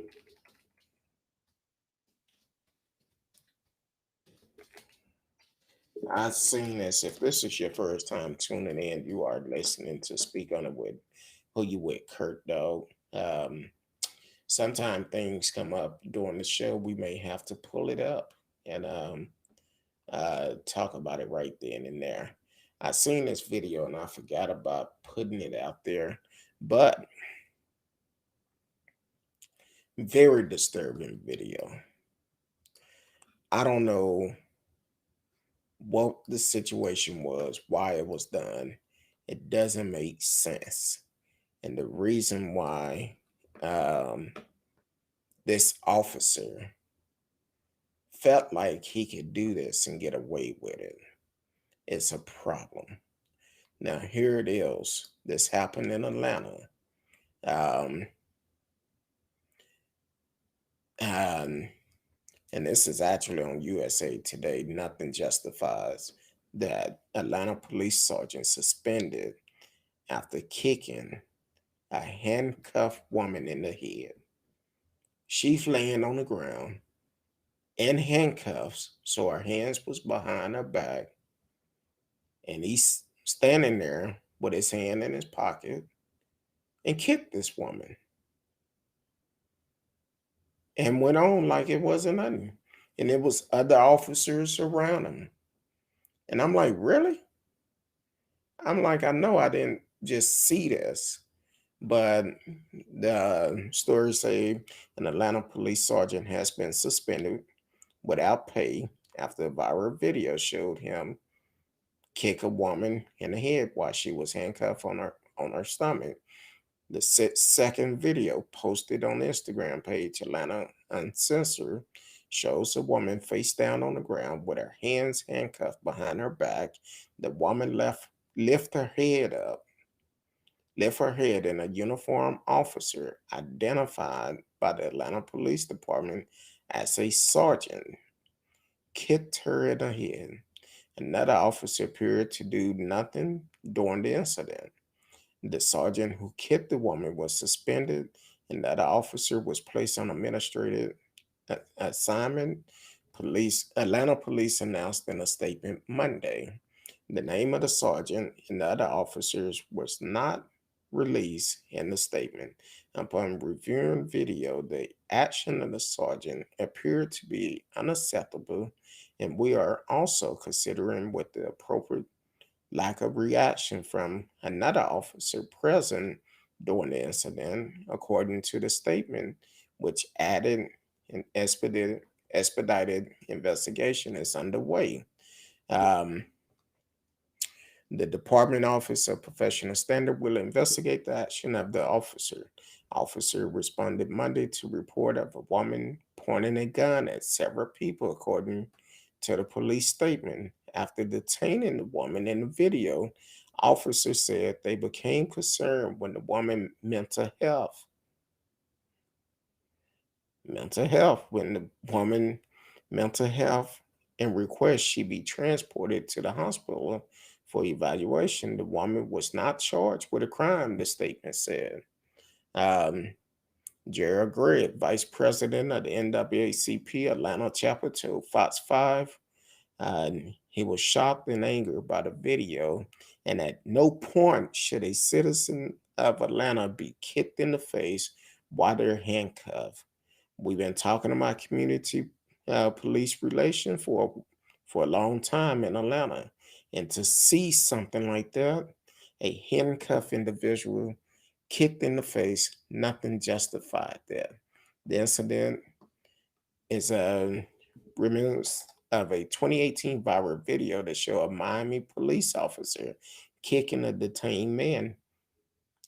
Speaker 1: I've seen this. If this is your first time tuning in, you are listening to Speak on It with Who You With, Kurt Dog. Sometimes things come up during the show. We may have to pull it up and talk about it right then and there. I seen this video and I forgot about putting it out there, but very disturbing video. I don't know what the situation was, why it was done. It doesn't make sense. And the reason why um, this officer felt like he could do this and get away with it, it's a problem. Now, here it is. This happened in Atlanta. Um, um, and this is actually on USA Today. Nothing justifies that Atlanta police sergeant suspended after kicking a handcuffed woman in the head. She's laying on the ground in handcuffs, so her hands was behind her back, and he's standing there with his hand in his pocket and kicked this woman and went on like it wasn't nothing. And it was other officers around him. And I'm like, really? I'm like, I know I didn't just see this, but the story say an Atlanta police sergeant has been suspended without pay after a viral video showed him kick a woman in the head while she was handcuffed on her stomach. The second video posted on the Instagram page, Atlanta Uncensored, shows a woman face down on the ground with her hands handcuffed behind her back. The woman lift her head up, lift her head, and a uniformed officer identified by the Atlanta Police Department as a sergeant kicked her in the head. Another officer appeared to do nothing during the incident. The sergeant who kicked the woman was suspended, and that officer was placed on administrative assignment Atlanta police announced in a statement Monday. The name of the sergeant and the other officers was not released in the statement. Upon reviewing video, the action of the sergeant appeared to be unacceptable, and we are also considering what the appropriate lack of reaction from another officer present during the incident, according to the statement, which added an expedited investigation is underway. Um, the Department Office of Professional Standard will investigate the action of the officer. Officer responded Monday to report of a woman pointing a gun at several people, according to the police statement. After detaining the woman in the video, officers said they became concerned when the woman when the woman mental health and request she be transported to the hospital for evaluation. The woman was not charged with a crime, the statement said. Um, Gerald Gregg, vice president of the NAACP Atlanta chapter, told Fox 5 he was shocked and angered by the video, and at no point should a citizen of Atlanta be kicked in the face while they're handcuffed. We've been talking about community police relations for a long time in Atlanta, and to see something like that, a handcuffed individual kicked in the face, nothing justified that. The incident is a remnants of a 2018 viral video that showed a Miami police officer kicking a detained man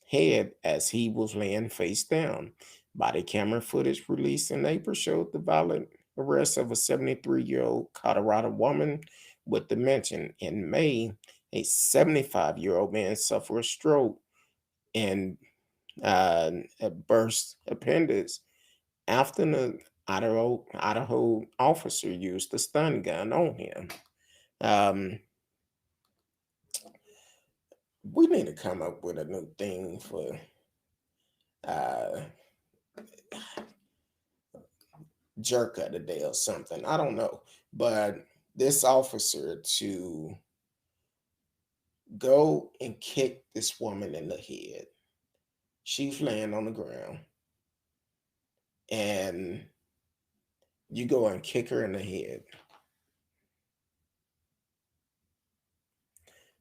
Speaker 1: head as he was laying face down. Body camera footage released in April showed the violent arrest of a 73-year-old Colorado woman with dementia. In May, a 75-year-old man suffered a stroke and a burst appendix after the Idaho officer used a stun gun on him. Um, we need to come up with a new thing for uh, jerk of the day or something. I don't know. But this officer to go and kick this woman in the head. She's laying on the ground. And you go and kick her in the head.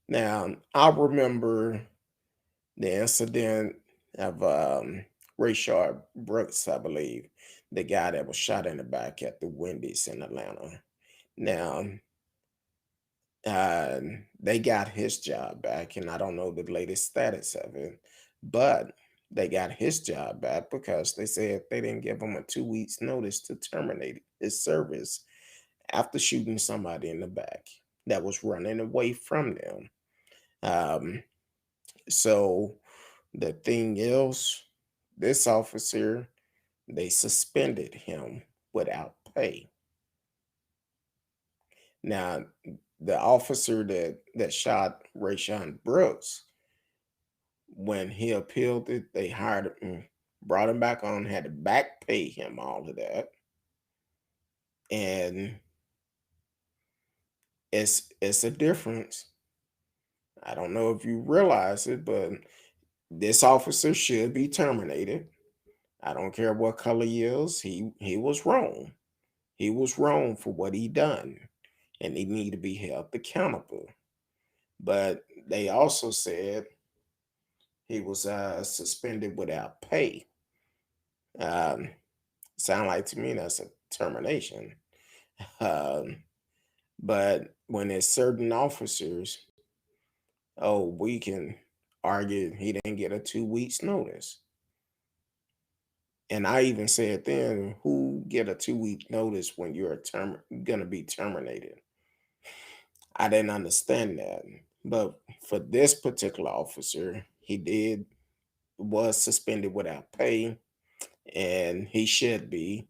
Speaker 1: Now, I remember the incident of Rayshard Brooks, I believe, the guy that was shot in the back at the Wendy's in Atlanta. Now, uh, they got his job back, and I don't know the latest status of it, but they got his job back because they said they didn't give him a 2 weeks notice to terminate his service after shooting somebody in the back that was running away from them. Um, so the thing is, this officer, they suspended him without pay. Now, the officer that shot Rayshon Brooks, when he appealed it, they hired him, brought him back on, had to back pay him all of that. And it's a difference. I don't know if you realize it, but this officer should be terminated. I don't care what color he is. He was wrong. He was wrong for what he done, and he need to be held accountable. But they also said he was suspended without pay. Um, Sound like to me that's a termination. Um, but when there's certain officers, oh, we can argue he didn't get a 2 weeks notice. And I even said then, who get a 2 week notice when you're gonna be terminated? I didn't understand that. But for this particular officer, was suspended without pay, and he should be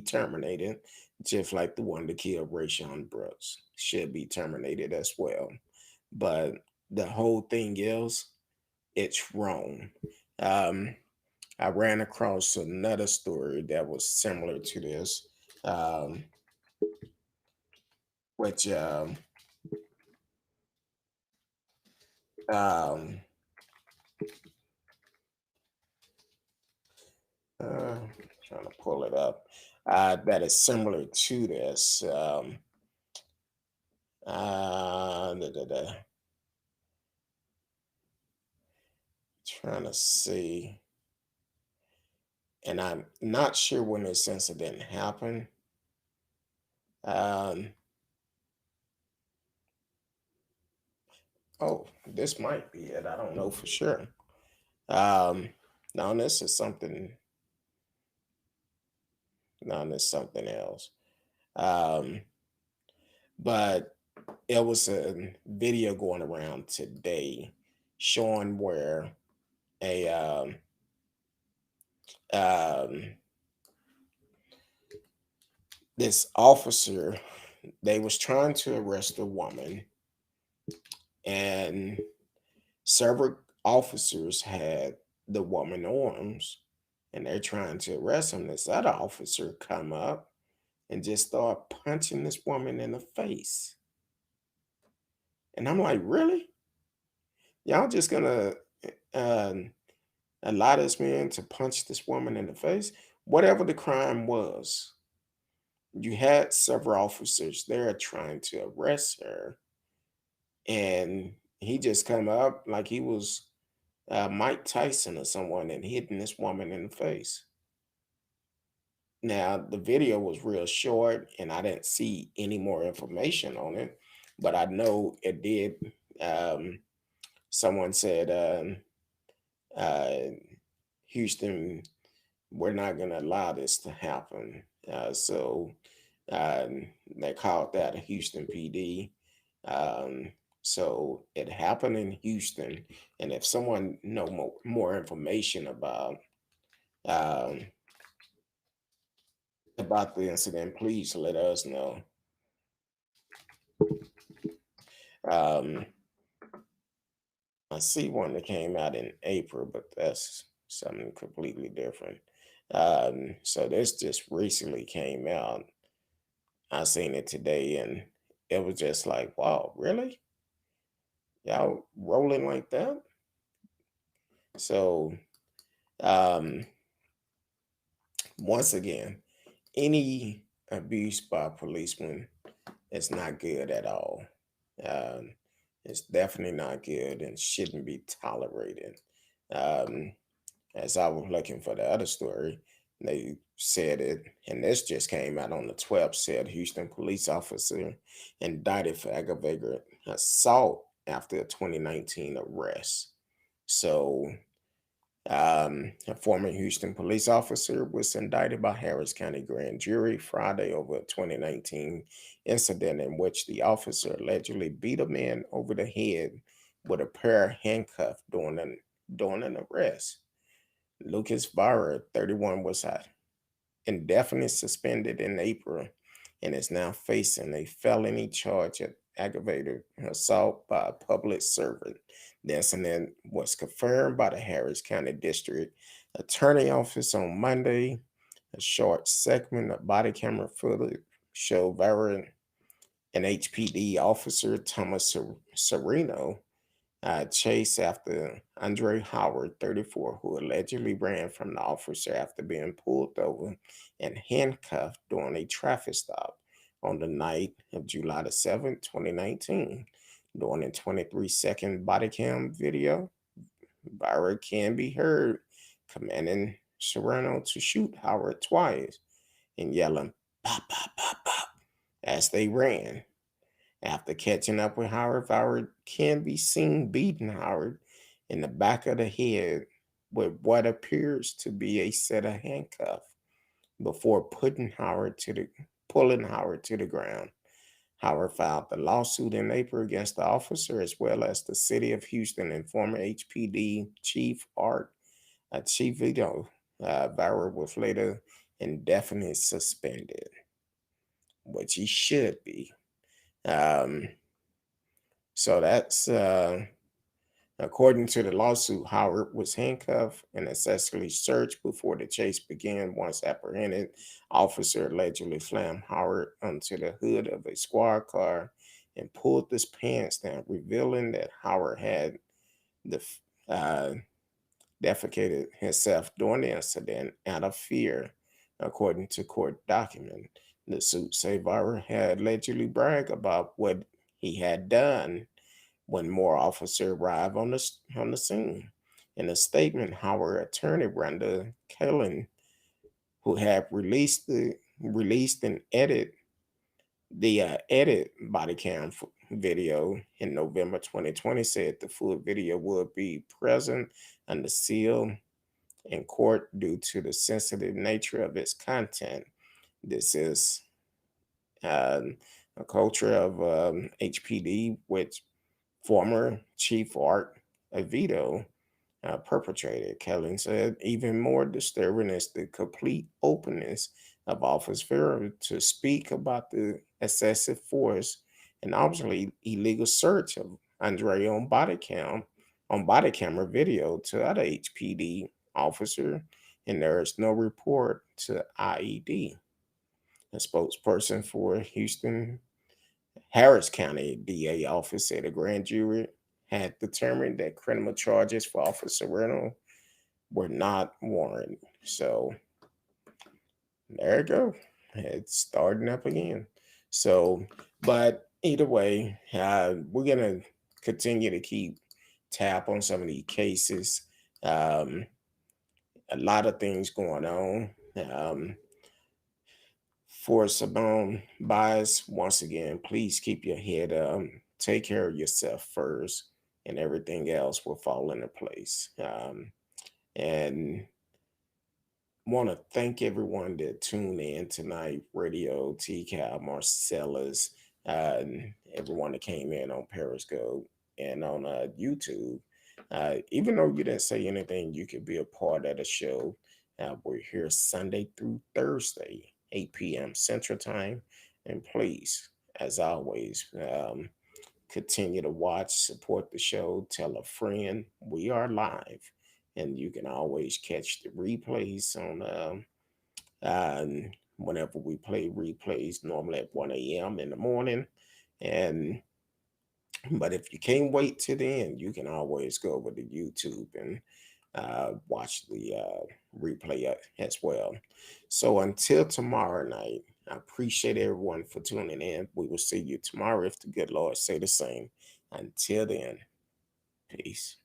Speaker 1: terminated, just like the one that killed Rayshon Brooks should be terminated as well. But the whole thing is, it's wrong. Um, I ran across another story that was similar to this. Um, which um, trying to pull it up, that is similar to this. Da, da, da. Trying to see, and I'm not sure when this incident happened. Um, oh, this might be it. I don't know for sure. Um, no, this is something. No, this is something else. Um, but it was a video going around today showing where a um, this officer, they was trying to arrest a woman, and several officers had the woman arms, and they're trying to arrest him. This other officer come up and just start punching this woman in the face, and I'm like, really? Y'all just gonna um, allow this man to punch this woman in the face? Whatever the crime was, you had several officers there trying to arrest her, and he just come up like he was Mike Tyson or someone and hitting this woman in the face. Now, the video was real short, and I didn't see any more information on it, but I know it did. Um, Someone said, uh, Houston, we're not going to allow this to happen. So they called that a Houston PD. Um, so it happened in Houston. And if someone know more information um, about the incident, please let us know. Um, I see one that came out in April, but that's something completely different. So this just recently came out. I seen it today, and it was just like, wow, really? Y'all rolling like that? So, um, once again, any abuse by policemen is not good at all. Um, it's definitely not good and shouldn't be tolerated. Um, as I was looking for the other story, they said it, and this just came out on the 12th, said Houston police officer indicted for aggravated assault after a 2019 arrest. So, a former Houston police officer was indicted by Harris County grand jury Friday over a 2019 incident in which the officer allegedly beat a man over the head with a pair of handcuffs during an arrest. Lucas Barra, 31, was indefinitely suspended in April and is now facing a felony charge of aggravated assault by a public servant. The incident was confirmed by the Harris County District Attorney Office on Monday. A short segment of body camera footage showed Barra and HPD officer Thomas Sereno chase after Andre Howard, 34, who allegedly ran from the officer after being pulled over and handcuffed during a traffic stop on the night of July the 7th, 2019. During a 23-second body cam video, Byra can be heard commanding Serrano to shoot Howard twice and yelling, "Pop, pop, pop, pop," as they ran. After catching up with Howard can be seen beating Howard in the back of the head with what appears to be a set of handcuffs before pulling Howard to the ground. Howard filed the lawsuit in April against the officer as well as the city of Houston and former HPD Chief Vito. Howard was later indefinitely suspended, which he should be. Um, So that's According to the lawsuit, Howard was handcuffed and accessory searched before the chase began. Once apprehended, officer allegedly slammed Howard onto the hood of a squad car and pulled his pants down, revealing that Howard had the uh, defecated himself during the incident out of fear, according to court document. The suit said Howard had allegedly bragged about what he had done when more officers arrived on the scene. In a statement, Howard attorney Brenda Kellen, who had released and edit body cam video in November 2020, said the full video would be present under seal in court due to the sensitive nature of its content. This is um, a culture of HPD, which former Chief Art Avito perpetrated. Kellen said even more disturbing is the complete openness of Officer Farrer to speak about the excessive force and obviously illegal search of Andre on body camera video to other HPD officer, and there is no report to IED. A spokesperson for Houston Harris County DA office said a grand jury had determined that criminal charges for Officer Reynolds were not warranted. So there you go. It's starting up again. So, but either way, we're gonna continue to keep tap on some of these cases. Um, a lot of things going on. For Simone Biles, once again, please keep your head up. Take care of yourself first, and everything else will fall into place. And want to thank everyone that tuned in tonight. Radio, TCal, Marcellus, and everyone that came in on Periscope and on YouTube. Even though you didn't say anything, you could be a part of the show. We're here Sunday through Thursday, 8 p.m. Central Time. And please, as always, continue to watch, support the show, tell a friend. We are live, and you can always catch the replays on whenever we play replays, normally at 1 a.m. in the morning. And but if you can't wait to the end, you can always go over to YouTube and watch the replay as well. So until tomorrow night, I appreciate everyone for tuning in. We will see you tomorrow if the good Lord say the same. Until then, peace.